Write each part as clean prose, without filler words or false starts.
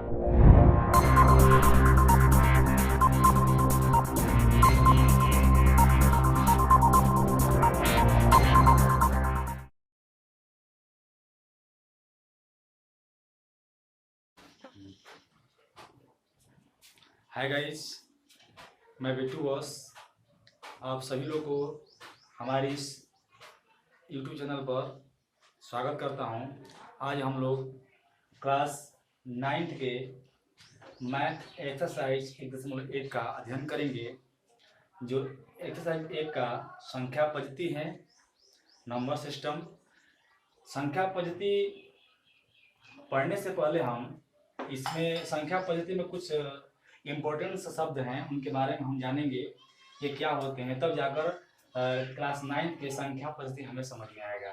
Hi guys, मैं Bittu boss आप सभी लोग को हमारी इस यूट्यूब चैनल पर स्वागत करता हूं। आज हम लोग क्लास 9th के मैथ एक्सरसाइज 1.1 का अध्ययन करेंगे। जो एक्सरसाइज 1 का संख्या पद्धति है, नंबर सिस्टम। संख्या पद्धति पढ़ने से पहले हम इसमें संख्या पद्धति में कुछ इम्पोर्टेंट शब्द हैं, उनके बारे में हम जानेंगे ये क्या होते हैं, तब जाकर क्लास 9th के संख्या पद्धति हमें समझ में आएगा।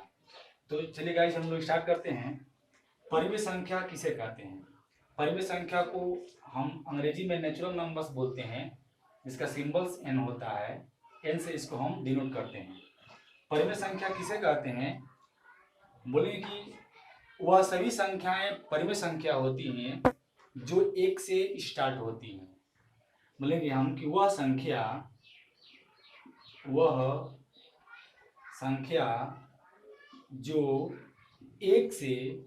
तो चलिए गाइस, हम लोग स्टार्ट करते हैं। परिमेय संख्या किसे कहते हैं? परिमेय संख्या को हम अंग्रेजी में नेचुरल नंबर्स बोलते हैं, जिसका सिंबल्स n होता है। n से इसको हम डिनोट करते हैं। परिमेय संख्या किसे कहते हैं? बोलेंगे कि वह सभी संख्याएं परिमेय संख्या होती हैं जो 1 से स्टार्ट होती हैं। बोलेंगे हम कि वह संख्या जो 1 से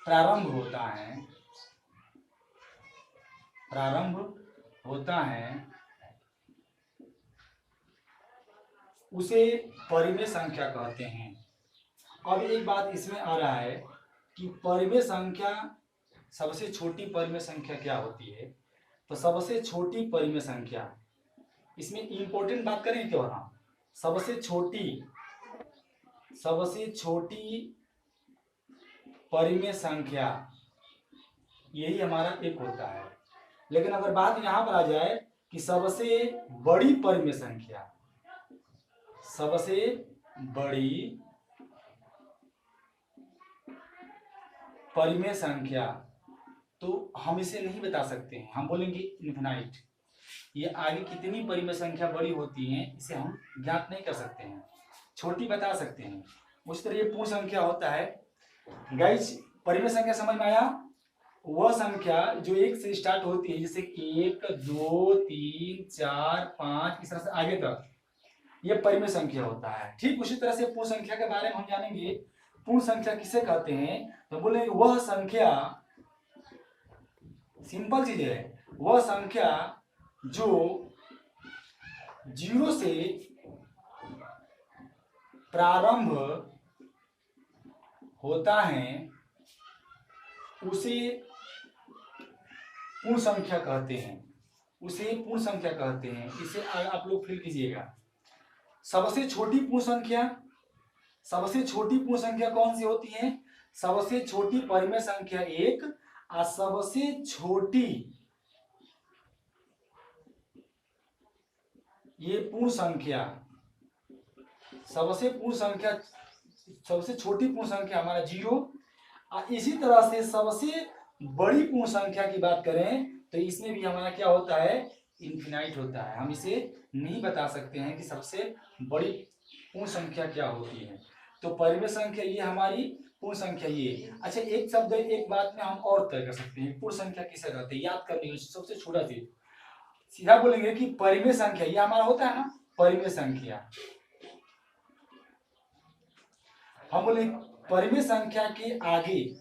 प्रारंभ होता है उसे परिमेय संख्या कहते हैं। अब एक बात इसमें आ रहा है कि परिमेय संख्या, सबसे छोटी परिमेय संख्या क्या होती है? तो सबसे छोटी परिमेय संख्या, इसमें इंपॉर्टेंट बात करें क्या हम, सबसे छोटी परिमेय संख्या यही हमारा 1 होता है। लेकिन अगर बात यहां पर आ जाए कि सबसे बड़ी परिमेय संख्या, सबसे बड़ी परिमेय संख्या, तो हम इसे नहीं बता सकते हैं, हम बोलेंगे इन्फिनाइट। ये आगे कितनी परिमेय संख्या बड़ी होती है इसे हम ज्ञात नहीं कर सकते हैं, छोटी बता सकते हैं। उस तरह ये पूर्ण संख्या होता है। गाइस, परिमेय संख्या समझ में आया? वह संख्या जो 1 से स्टार्ट होती है, जैसे 1 2 3 4 5 इस तरह से आगे तक, ये परिमेय संख्या होता है। ठीक उसी तरह से पूर्ण संख्या के बारे में हम जानेंगे। पूर्ण संख्या किसे कहते हैं? तो बोलेंगे वह संख्या, सिंपल चीज है, वह संख्या जो 0 से प्रारंभ होता है उसे पूर्ण संख्या कहते हैं, उसे पूर्ण संख्या कहते हैं। इसे आप लोग फिल कीजिएगा। सबसे छोटी पूर्ण संख्या कौन सी होती है? सबसे छोटी परिमेय संख्या 1 और सबसे छोटी ये पूर्ण संख्या, सबसे छोटी पूर्ण संख्या हमारा 0। और इसी तरह से सबसे बड़ी पूर्ण संख्या की बात करें तो इसमें भी हमारा क्या होता है? इन्फिनाइट होता है। हम इसे नहीं बता सकते हैं कि सबसे बड़ी पूर्ण संख्या क्या होती है। तो परिमेय संख्या ये हमारी पूर्ण संख्या ये। अच्छा, एक शब्द, एक बात में हम और तय कर सकते हैं, पूर्ण संख्या किसे कहते हैं? याद करने की सबसे छोटा चीज, सीधा बोलेंगे कि परिमेय संख्या ये हमारा होता है ना, परिमेय संख्या। हम बोले परिमेय संख्या के आगे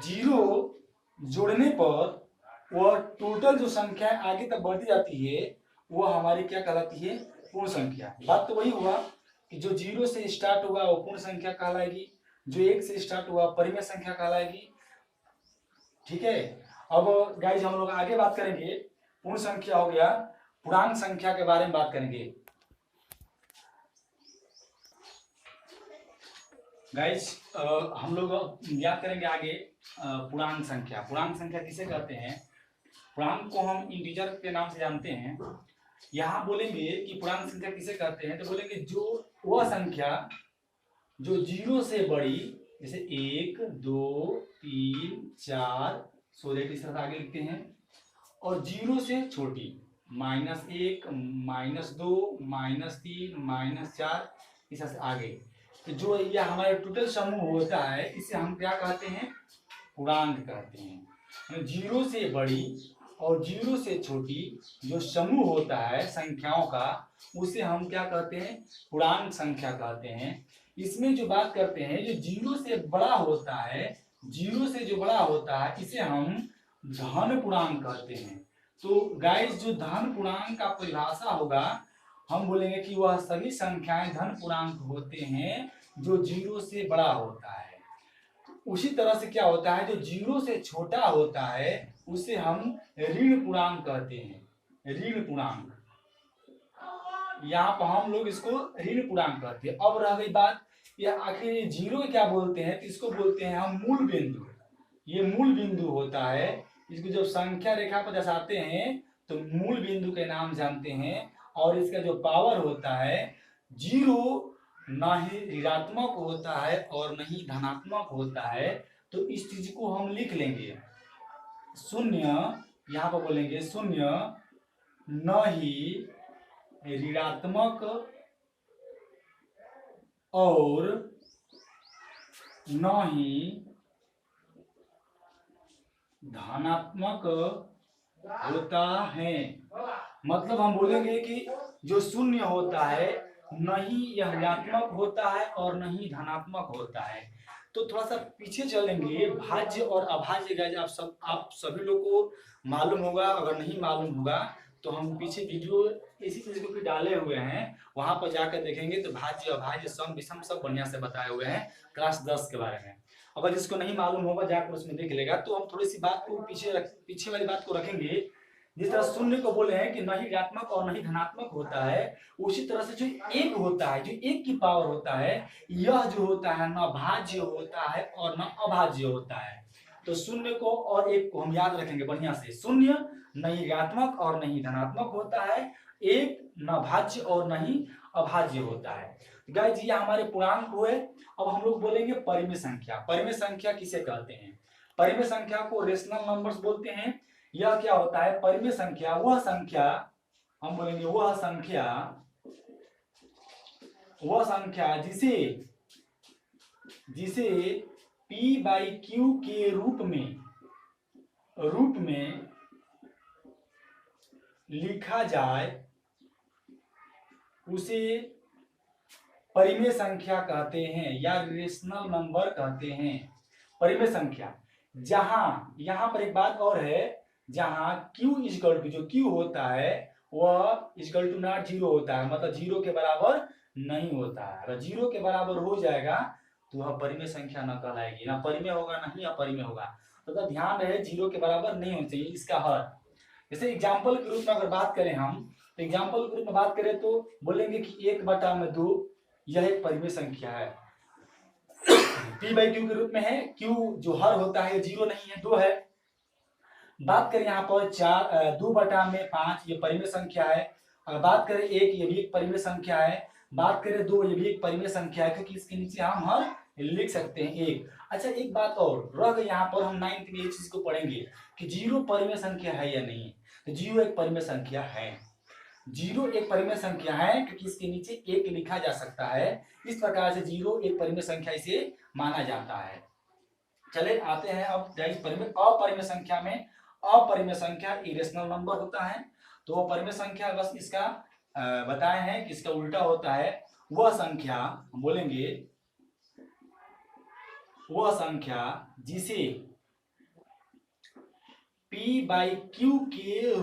0 जोड़ने पर वह टोटल जो संख्या आगे तक बढ़ती जाती है वह हमारी क्या कहलाती है? पूर्ण संख्या। बात तो वही हुआ कि जो 0 से स्टार्ट हुआ वो पूर्ण संख्या कहलाएगी, जो 1 से स्टार्ट हुआ परिमेय संख्या कहलाएगी। ठीक है। अब गाइज हम लोग आगे बात करेंगे। पूर्ण संख्या हो गया, पूर्णांक संख्या के बारे में बात करेंगे। गाइज हम लोग याद करेंगे आगे पूर्णांक संख्या। पूर्णांक संख्या किसे कहते हैं? पूर्णांक को हम इंटीजर के नाम से जानते हैं। यहाँ बोलेंगे कि पूर्णांक संख्या किसे कहते हैं, तो बोलेंगे जो वह संख्या जो 0 से बड़ी, जैसे 1 2 3 4 16 इस तरह आगे लिखते हैं, और 0 से छोटी, -1 -2 -3 -4 इस तरह से आगे। जो यह हमारे टोटल समूह होता है इसे हम क्या कहते हैं, पूर्णांक कहते हैं। जीरो से बड़ी और जीरो से छोटी जो समूह होता है संख्याओं का उसे हम क्या कहते हैं, पूर्णांक संख्या कहते हैं। इसमें जो बात करते हैं जो जीरो से बड़ा होता है, जीरो से जो बड़ा होता है इसे हम धन पूर्णांक कहते हैं। तो गाइस जो धन पूर्णांक का परिभाषा होगा हम बोलेंगे कि वह सभी संख्याएं धन पूर्णांक होते हैं जो जीरो से बड़ा होता है। उसी तरह से क्या होता है जो जीरो से छोटा होता है उसे हम ऋण पूर्णांक कहते हैं, ऋण पूर्णांक। यहाँ पर हम लोग इसको ऋण पूर्णांक कहते हैं। अब रह गई बात ये आखिर जीरो क्या बोलते हैं, तो इसको बोलते हैं हम मूल बिंदु। ये मूल बिंदु होता है, इसको जब संख्या रेखा पर दर्शाते हैं तो मूल बिंदु के नाम जानते हैं। और इसका जो पावर होता है जीरो ना ही ऋणात्मक होता है और न ही धनात्मक होता है। तो इस चीज को हम लिख लेंगे शून्य, यहाँ पर बोलेंगे शून्य न ही ऋणात्मक और न ही धनात्मक होता है। मतलब हम बोलेंगे कि जो शून्य होता है न ही यह ऋणात्मक होता है और न ही धनात्मक होता है। तो थोड़ा सा पीछे चलेंगे, भाज्य और अभाज्य गाइस आप सभी लोग को मालूम होगा, अगर नहीं मालूम होगा तो हम पीछे वीडियो इसी चीज को भी डाले हुए हैं, वहां पर जाकर देखेंगे तो भाज्य अभाज्य सम विषम सब बढ़िया से बताए हुए हैं क्लास 10 के बारे में। अगर जिसको नहीं मालूम होगा जाकर उसमें देख लेगा। तो हम थोड़ी सी बात को पीछे वाली बात को रखेंगे। जिस तरह शून्य को बोले हैं कि न ही ऋणात्मक और न ही धनात्मक होता है, उसी तरह से जो एक होता है, जो एक की पावर होता है, यह जो होता है न भाज्य होता है और न अभाज्य होता है। तो शून्य को और एक को हम याद रखेंगे बढ़िया से। शून्य न ही ऋणात्मक और न ही धनात्मक होता है, एक न भाज्य और न ही अभाज्य होता है। गाइस ये हमारे पूर्णांक हुए। अब हम लोग बोलेंगे परिमेय संख्या। परिमेय संख्या किसे कहते हैं? परिमेय संख्या को रेशनल नंबर्स बोलते हैं। यह क्या होता है? परिमेय संख्या वह संख्या, हम बोलेंगे वह संख्या जिसे P बाई Q के रूप में लिखा जाए उसे परिमेय संख्या कहते हैं या रेशनल नंबर कहते हैं। परिमेय संख्या जहां, यहां पर एक बात और है, जहां Q इजकल टू, जो Q होता है वह इजकल टू नॉट जीरो होता है, मतलब जीरो के बराबर नहीं होता है। अगर जीरो के बराबर हो जाएगा तो वह परिमेय संख्या न कहलाएगी, ना परिमेय होगा ना ही अपरिमेय होगा। तो ध्यान रहे जीरो के बराबर नहीं होना चाहिए इसका हर। जैसे एग्जाम्पल के रूप में अगर बात करें हम, तो एग्जाम्पल के रूप में बात करें तो बोलेंगे कि 1/2 यह एक परिमेय संख्या है। P बाई Q के रूप में है, Q जो हर होता है जीरो नहीं है, 2 है। बात करें यहाँ पर 2/5 ये परिमेय संख्या है। और बात करें 1, ये भी एक परिमेय संख्या है। बात करें 2, ये भी एक परिमेय संख्या है, क्योंकि इसके नीचे हम हर लिख सकते हैं 1। अच्छा एक बात और रह गई, यहाँ पर हम 9th में ये चीज को पढ़ेंगे कि जीरो परिमेय संख्या है या नहीं। तो जीरो एक परिमेय संख्या है, जीरो एक परिमेय संख्या है क्योंकि इसके नीचे 1 लिखा जा सकता है। इस प्रकार से जीरो एक परिमेय संख्या इसे माना जाता है। चले आते हैं अब अपरिमेय संख्या में। अपरिमेय संख्या इरेशनल नंबर होता है। तो अपरिमेय संख्या बस इसका बताए हैं कि इसका उल्टा होता है। वह संख्या बोलेंगे, वह संख्या जिसे P बाई Q के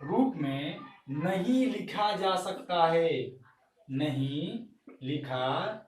रूप में नहीं लिखा जा सकता है, नहीं लिखा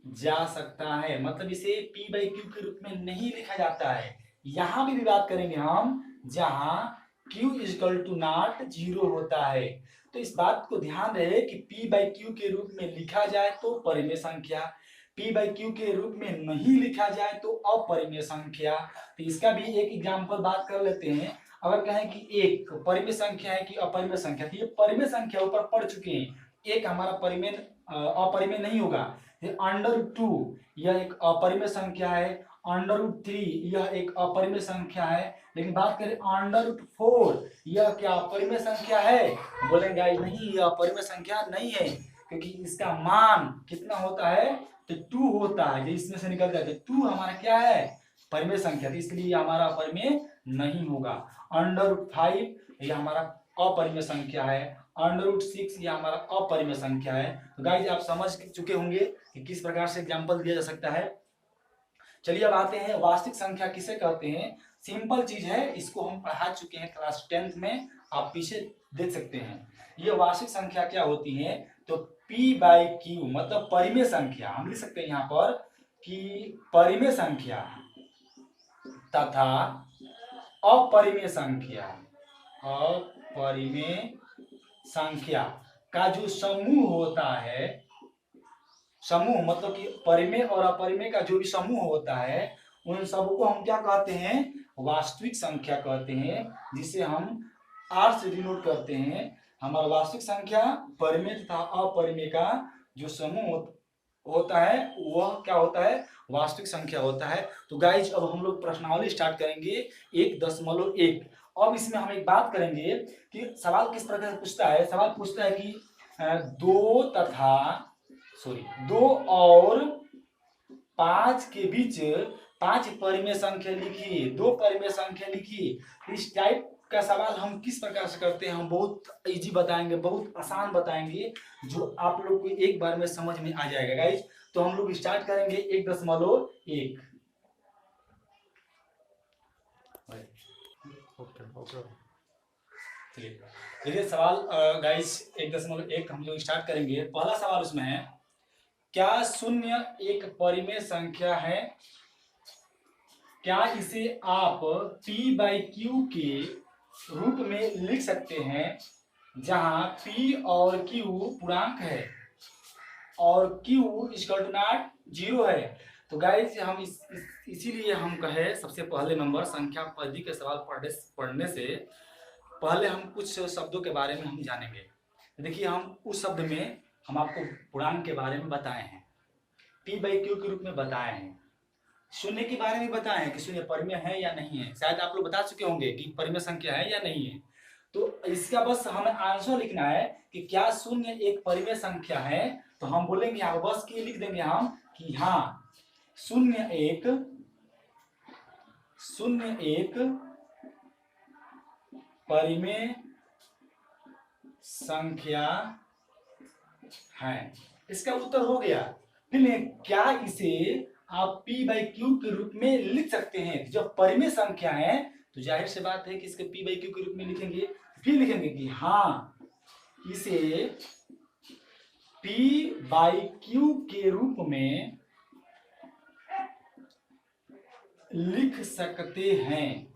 जा सकता है, मतलब इसे P बाई Q के रूप में नहीं लिखा जाता है। यहां भी बात करेंगे हम जहां Q equal to not zero होता है। तो इस बात को ध्यान रहे कि P बाई Q के रूप में लिखा जाए तो परिमेय संख्या, P बाई Q के रूप में नहीं लिखा जाए तो अपरिमेय संख्या। तो इसका भी एक एग्जाम्पल बात कर लेते हैं। अगर कहें कि एक परिमेय संख्या है कि अपरिमेय संख्या, तो ये परिमेय संख्या ऊपर पढ़ चुके हैं। एक हमारा परिमेय अपरिमेय नहीं होगा। √2 यह एक अपरिमेय संख्या है, √3 यह एक अपरिमेय संख्या है। लेकिन बात करें √4 यह क्या अपरिमेय संख्या है? बोलेंगे नहीं, यह अपरिमेय संख्या नहीं है। क्योंकि इसका मान कितना होता है, तो 2 होता है, ये इसमें से निकल जाता है। 2 हमारा क्या है, परिमेय संख्या, तो इसलिए हमारा परिमेय नहीं होगा। √5 ये हमारा अपरिमेय संख्या है। √6 ये हमारा अपरिमेय संख्या है। तो गाइस आप समझ चुके होंगे कि किस प्रकार से एग्जाम्पल दिया जा सकता है। चलिए अब आते हैं वास्तविक संख्या किसे कहते हैं। सिंपल चीज है, इसको हम पढ़ा चुके हैं क्लास 10th में, आप पीछे देख सकते हैं। ये वास्तविक संख्या क्या होती है, तो P/Q मतलब परिमेय संख्या। हम लिख सकते हैं यहाँ पर कि परिमेय संख्या तथा अपरिमेय संख्या, अपरिमेय संख्या का जो समूह होता है, समूह मतलब कि परिमेय और अपरिमेय का जो भी समूह होता है, उन सबको हम क्या कहते हैं, वास्तविक संख्या कहते हैं, जिसे हम R से डिनोट करते हैं। हमारा वास्तविक संख्या परिमेय तथा अपरिमेय का जो समूह होता है वह क्या होता है, वास्तविक संख्या होता है। तो गाइज अब हम लोग प्रश्नावली स्टार्ट करेंगे 1.1। अब इसमें हम एक बात करेंगे कि सवाल किस प्रकार से पूछता है। सवाल पूछता है कि 2 और 5 के बीच 5 परिमेय संख्या लिखिए, 2 परिमेय संख्या लिखिए। इस टाइप का सवाल हम किस प्रकार से करते हैं, हम बहुत इजी बताएंगे, बहुत आसान बताएंगे, जो आप लोग को एक बार में समझ में आ जाएगा गाइज। तो हम लोग स्टार्ट करेंगे 1.1। चलिए सवाल गाइज 1.1 हम लोग स्टार्ट करेंगे। पहला सवाल उसमें है, क्या 0 एक परिमेय संख्या है? क्या इसे आप P/Q के रूप में लिख सकते हैं, जहां P और Q पूर्णांक है और Q = 0 है। तो गाइस हम इसीलिए हम कहे सबसे पहले नंबर संख्या पद्धति के सवाल पढ़ने से पहले हम कुछ शब्दों के बारे में हम जानेंगे। देखिए हम उस शब्द में हम आपको पूर्णांक के बारे में बताए हैं, P/Q के रूप में बताए हैं, शून्य के बारे में बताए हैं कि शून्य परिमेय है या नहीं है। शायद आप लोग बता चुके होंगे कि परिमेय संख्या है या नहीं है। तो इसका बस हमें आंसर लिखना है कि क्या 0 एक परिमेय संख्या है। तो हम बोलेंगे यहाँ बस की लिख देंगे हम कि हाँ 0 एक परिमेय संख्या है। इसका उत्तर हो गया। फिर क्या इसे आप P/Q के रूप में लिख सकते हैं। जब परिमेय संख्या है तो जाहिर सी बात है कि इसके P/Q के रूप में लिखेंगे। फिर लिखेंगे कि हाँ इसे P/Q के रूप में लिख सकते हैं।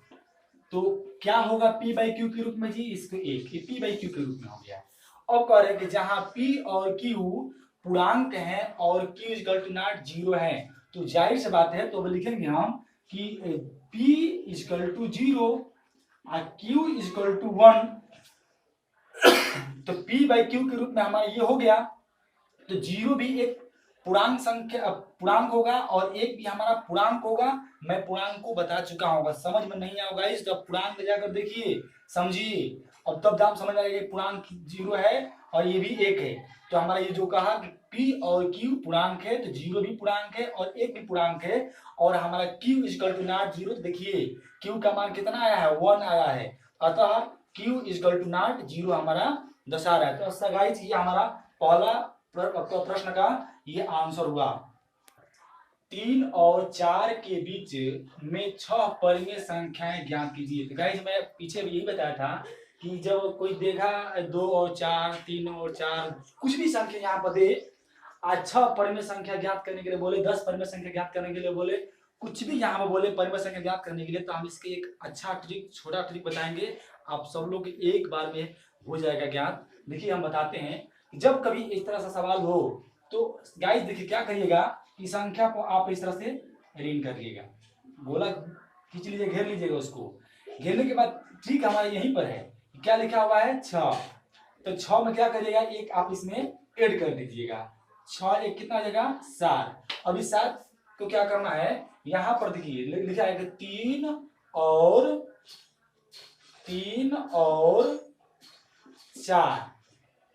तो क्या होगा P/Q के रूप में जी, इसको एक P/Q के रूप में हो गया। अब कह रहे हैं कि जहां P और Q पूर्णांक हैं और Q = 0 है, तो जाहिर सी बात है तो लिखेंगे हम कि P = 0 और Q = 1। तो P/Q के रूप में हमारा ये हो गया। तो 0 भी एक पूर्णांक संख्या पूर्णांक होगा और 1 भी हमारा पूर्णांक होगा। मैं पूर्णांक को बता चुका हूँ, समझ में नहीं आओगा इस तो पूर्णांक में जाकर देखिए, समझिए, अब तब दाम समझ आएगा पूर्णांक 0 है और ये भी 1 है। तो हमारा ये जो कहा कि P और Q पूर्णांक है, तो 0 भी पूर्णांक है और 1 भी पूर्णांक है। और हमारा Q = 0, देखिए Q का मान कितना आया है, 1 आया है, अतः Q = 0 हमारा दर्शा रहा है। तो गाइस ये हमारा पहला प्रश्न का ये आंसर हुआ। 3 और 4 के बीच में 6 परिमेय संख्याएं ज्ञात कीजिए। तो गाइस मैं पीछे भी यही बताया था कि जब कोई देखा 2 और 4, 3 और 4 कुछ भी संख्या यहाँ पर दे, आज 6 परिमेय संख्या ज्ञात करने के लिए बोले, 10 परिमेय संख्या ज्ञात करने के लिए बोले, कुछ भी यहाँ पर बोले परिमेय संख्या ज्ञात करने के लिए, तो हम इसके एक अच्छा ट्रिक, छोटा ट्रिक बताएंगे, आप सब लोग एक बार में हो जाएगा ज्ञात। देखिए हम बताते हैं, जब कभी इस तरह से सवाल हो तो गाइस देखिए क्या करिएगा कि संख्या को आप इस तरह से रीड करिएगा, गोला खींच लीजिए, घेर लीजिएगा उसको। घेरने के बाद ठीक हमारा यहीं पर है, क्या लिखा हुआ है 6। तो 6 में क्या करिएगा, एक आप इसमें ऐड कर दीजिएगा। 6 एक कितना आ जाएगा, 7। अभी 7 को क्या करना है, यहां पर देखिए लिखा है 3 और 4। 3 और 4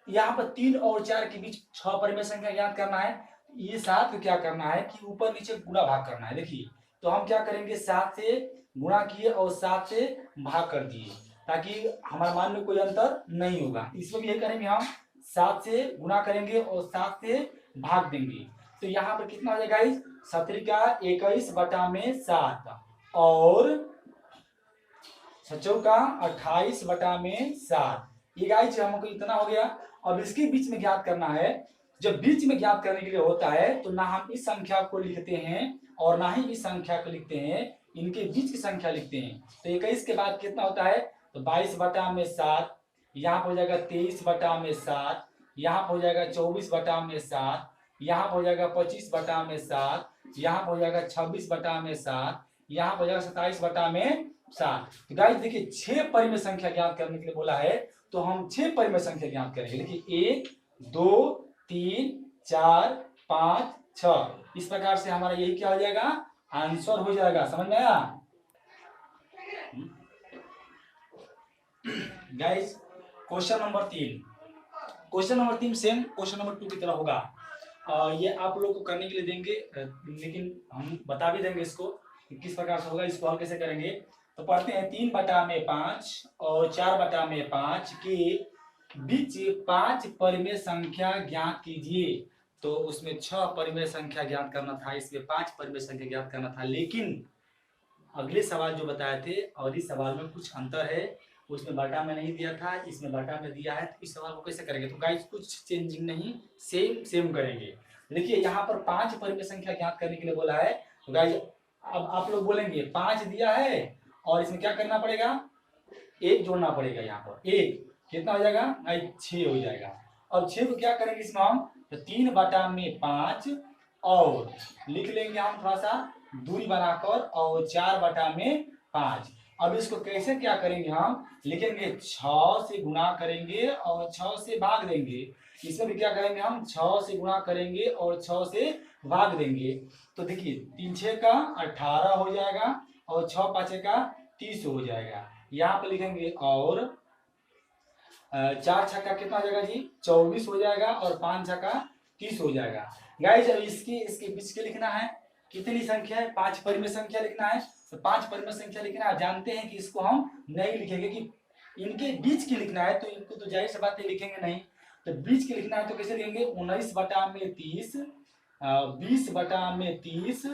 यहाँ पर 3 और 4 के बीच 6 परिमेय संख्या ज्ञात करना है। ये 7 को क्या करना है कि ऊपर नीचे गुणा भाग करना है। देखिए तो हम क्या करेंगे, 7 से गुणा किए और 7 से भाग कर दिए, ताकि हमारे मान में कोई अंतर नहीं होगा। इसमें भी ये करेंगे, हम 7 से गुणा करेंगे और 7 से भाग देंगे। तो यहाँ पर कितना हो जाएगा गाइस, 17 का 21 बटा में 7 और 7 का 28 बटा में 7। ये गाइस हमको इतना हो गया। अब इसके बीच में ज्ञात करना है। जब बीच में ज्ञात करने के लिए होता है तो ना हम इस संख्या को लिखते हैं और ना ही इस संख्या को लिखते हैं, इनके बीच की संख्या लिखते हैं। तो 21 के बाद कितना होता है, तो 22 बटा में 7, यहाँ पर हो जाएगा 23 बटा में 7, यहाँ पर हो जाएगा 24 बटा में 7, यहाँ पर हो जाएगा 25 बटा में 7, यहाँ पर हो जाएगा 26 बटा में 7, यहाँ पर हो जाएगा 27 बटा में 7। तो गाइस देखिए 6 परिमेय संख्या ज्ञात करने के लिए बोला है, तो हम 6 परिमेय संख्या ज्ञात करेंगे। देखिए 1 2 3 4 5 6, इस प्रकार से हमारा यही क्या हो जाएगा, आंसर हो जाएगा। समझ में आया guys? Question number 3, question number 3 same question number 2 की तरह होगा। ये आप लोग को करने के लिए देंगे, लेकिन हम बता भी देंगे इसको कि किस प्रकार से होगा, इसको हल कैसे करेंगे। तो पढ़ते हैं 3 बटा में 5 और 4 बटा में 5 के बीच 5 परिमेय संख्या ज्ञात कीजिए। तो उसमें 6 परिमेय संख्या ज्ञात करना था, इसमें 5 परिमेय संख्या ज्ञात करना था। लेकिन अगले सवाल जो बताए थे और इस सवाल में कुछ अंतर है, उसमें बटा में नहीं दिया था, इसमें बटा में दिया है। तो इस सवाल को कैसे करेंगे, तो गाइस कुछ चेंजिंग नहीं, सेम करेंगे। देखिए यहाँ पर 5 परिमेय संख्या ज्ञात करने के लिए बोला है। तो गाइस अब आप लोग बोलेंगे 5 दिया है और इसमें क्या करना पड़ेगा, 1 जोड़ना पड़ेगा। यहाँ पर 1 कितना हो जाएगा, 6 हो जाएगा। अब 6 को क्या करेंगे इसमें हम, तो 3 बटा में 5 और लिख लेंगे हम थोड़ा सा दूरी बनाकर और 4 बटा में 5। अब इसको कैसे क्या करेंगे, हम लिखेंगे 6 से गुणा करेंगे और 6 से भाग देंगे। इसमें भी क्या करेंगे, हम 6 से गुणा करेंगे और 6 से भाग देंगे। तो देखिए 3 6 का 18 हो जाएगा और 6 5 का 30 हो जाएगा। यहाँ पे लिखेंगे और 4 छक्का कितना हो जाएगा जी, 24 हो जाएगा और 5 छक्का 30 हो जाएगा। गाइस जब इसके बीच के लिखना है, कितनी संख्या है, 5 परिमेय संख्या लिखना है। तो 5 परिमेय संख्या लिखना है, जानते हैं कि इसको हम नहीं लिखेंगे कि इनके बीच की लिखना है, तो इनको तो जाहिर सी बात है लिखेंगे नहीं। तो बीच की लिखना है तो कैसे लिखेंगे, 19 बटा में 30, 20 बटा में 30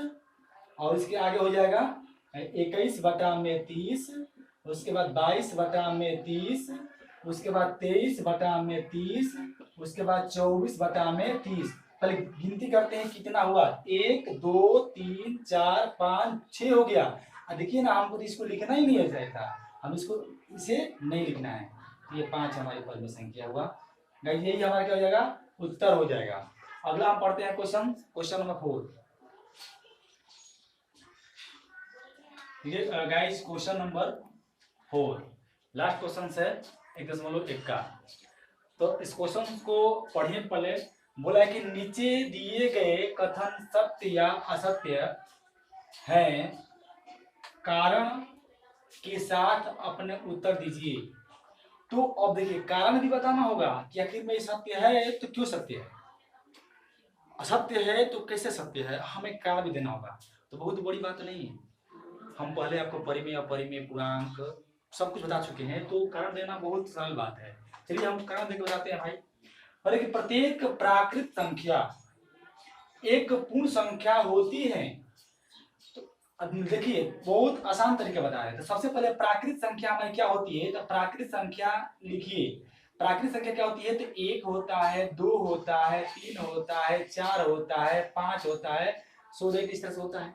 और इसके आगे हो जाएगा 21 बटा में 30, उसके बाद 22 बटा में 30, उसके बाद 23 बटा में 30, उसके बाद 24 बटा में 30। पहले गिनती करते हैं कितना हुआ, 1 2 3 4 5 6 हो गया। देखिए ना, हमको तो इसको लिखना ही नहीं था, हम इसको इसे नहीं लिखना है। ये 5 हमारी परिमेय संख्या हुआ। यही हमारा क्या हो जाएगा, उत्तर हो जाएगा। अगला हम पढ़ते हैं question number 4। Guys question number 4 last question है 1.1 का। तो इस क्वेश्चन को पढ़िए पहले। बोला है कि नीचे दिए गए कथन सत्य या असत्य हैं, कारण के साथ अपने उत्तर दीजिए। तो अब देखिए कारण भी बताना होगा कि आखिर में सत्य है तो क्यों सत्य है, असत्य है तो कैसे सत्य है, हमें कारण भी देना होगा। तो बहुत बड़ी बात नहीं है, हम पहले आपको परिमेय अपरिमेय पूर्णांक सब कुछ बता चुके हैं, तो कारण देना बहुत सरल बात है। चलिए हम कारण देकर बताते हैं भाई। और कि प्रत्येक प्राकृत संख्या एक पूर्ण संख्या होती है। तो अब देखिए बहुत आसान तरीके बताया है। तो सबसे पहले प्राकृत संख्या में क्या होती है, तो प्राकृत संख्या लिखिए। प्राकृत संख्या क्या होती है, तो 1 होता है, 2 होता है, 3 होता है, 4 होता है, 5 होता है, 16 इस तरह से होता है।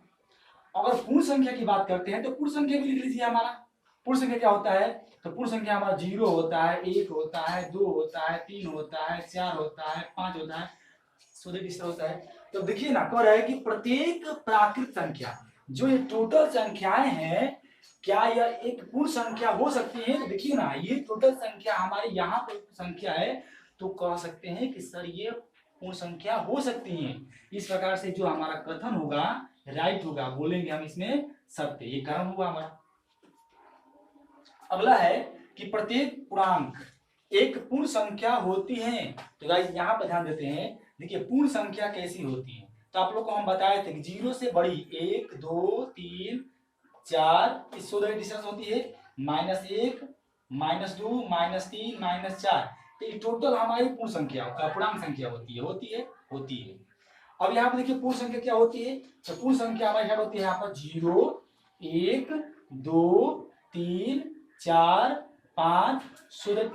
अगर पूर्ण संख्या की बात करते हैं तो पूर्ण संख्या भी लिख लीजिए। हमारा पूर्ण संख्या क्या होता है, तो पूर्ण संख्या हमारा 0 होता है, 1 होता है, 2 होता है, 3 होता है, 4 होता है, 5 होता है, 16 इस तरह होता है। तो देखिए ना, कह रहा है कि प्रत्येक प्राकृत संख्या, जो ये टोटल संख्याएं हैं, क्या यह एक पूर्ण संख्या हो सकती है। तो देखिए ना, ये टोटल संख्या हमारे यहाँ पर संख्या है, तो कह सकते हैं कि सर ये पूर्ण संख्या हो सकती है। इस प्रकार से जो हमारा कथन होगा राइट होगा, बोलेंगे हम इसमें सत्य, ये कारण हुआ हमारा। अगला है कि प्रत्येक पूर्णांक एक पूर्ण संख्या होती है। तो गाइस यहाँ पर ध्यान देते हैं, देखिए पूर्ण संख्या कैसी होती है। तो आप लोग को हम बताए थे कि 0 से बड़ी 1 2 3 4 इस डिस्टेंस होती है -1 -2 -3 -4। तो ये टोटल हमारी पूर्ण संख्या पूर्णांक संख्या होती है। अब यहाँ पर देखिए पूर्ण संख्या क्या होती है। तो पूर्ण संख्या हमारी यहाँ होती है यहाँ पर 0 1 2 3 4 5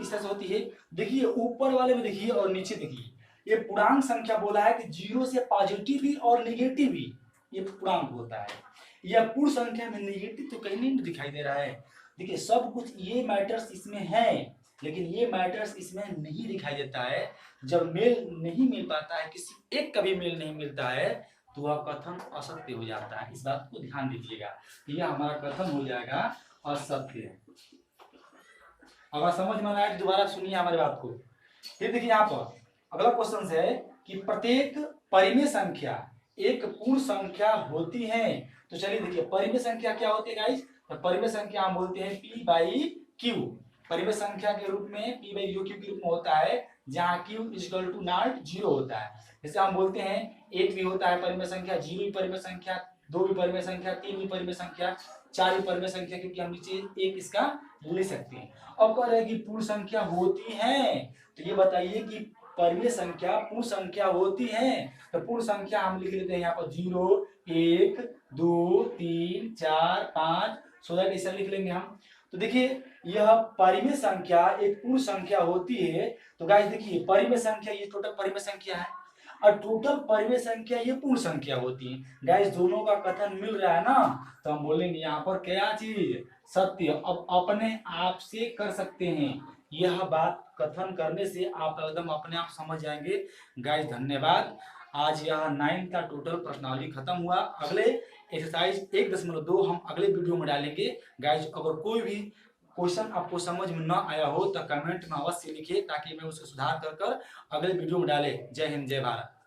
इस तरह से होती है। देखिए ऊपर वाले में देखिए और नीचे देखिए, ये पूर्णांक संख्या बोला है कि 0 से पॉजिटिव भी और निगेटिव भी ये पूर्णांक होता है। यह पूर्ण संख्या में निगेटिव तो कहीं नहीं दिखाई दे रहा है। देखिए सब कुछ ये मैटर्स इसमें है, लेकिन ये मैटर्स इसमें नहीं दिखाई देता है। जब मेल नहीं मिल पाता है, किसी एक का भी मेल नहीं मिलता है, तो वह कथन असत्य हो जाता है। इस बात को ध्यान दीजिएगा, यह हमारा कथन हो जाएगा असत्य। अगर समझ में आया तो दोबारा सुनिए हमारी बात को। फिर देखिए यहाँ पर अगला क्वेश्चन है कि प्रत्येक परिमेय संख्या एक पूर्ण संख्या होती है। तो चलिए देखिए परिमेय संख्या क्या होती है गाइस। तो परिमेय संख्या हम बोलते हैं P/Q। परिमेय संख्या के रूप में P/Q के रूप में होता है, जहाँ Q = 0 होता है। जैसे हम बोलते हैं 1 भी होता है परिमेय संख्या, 0 भी परिमेय संख्या, 2 भी परिमेय संख्या, 3 भी परिमेय संख्या, 4 भी परिमेय संख्या, क्योंकि हम नीचे एक इसका ले सकते हैं। अब कह रहे हैं कि पूर्ण संख्या होती है, तो ये बताइए कि परिमेय संख्या पूर्ण संख्या होती है। तो पूर्ण संख्या हम लिख लेते हैं यहाँ पर 0 1 2 3 4 5 16 ऐसा लिख लेंगे हम। तो देखिए यह परिमेय संख्या एक पूर्ण संख्या होती है। तो गाइस देखिए परिमेय संख्या ये टोटल परिमेय संख्या है, और टोटल परिमेय संख्या ये पूर्ण संख्या होती है। गाइस दोनों का कथन मिल रहा है ना, तो हम बोलेंगे यहाँ पर क्या चीज सत्य। अब अपने आप से कर सकते हैं, यह बात कथन करने से आप एकदम अपने आप समझ जाएंगे। गाइस धन्यवाद। आज यह 9 का टोटल प्रश्नावली खत्म हुआ। अगले एक्सरसाइज 1.2 हम अगले वीडियो में डालेंगे। गाइस अगर कोई भी क्वेश्चन आपको समझ में ना आया हो तो कमेंट में अवश्य लिखिए, ताकि मैं उसको सुधार कर अगले वीडियो में डाले। जय हिंद जय भारत।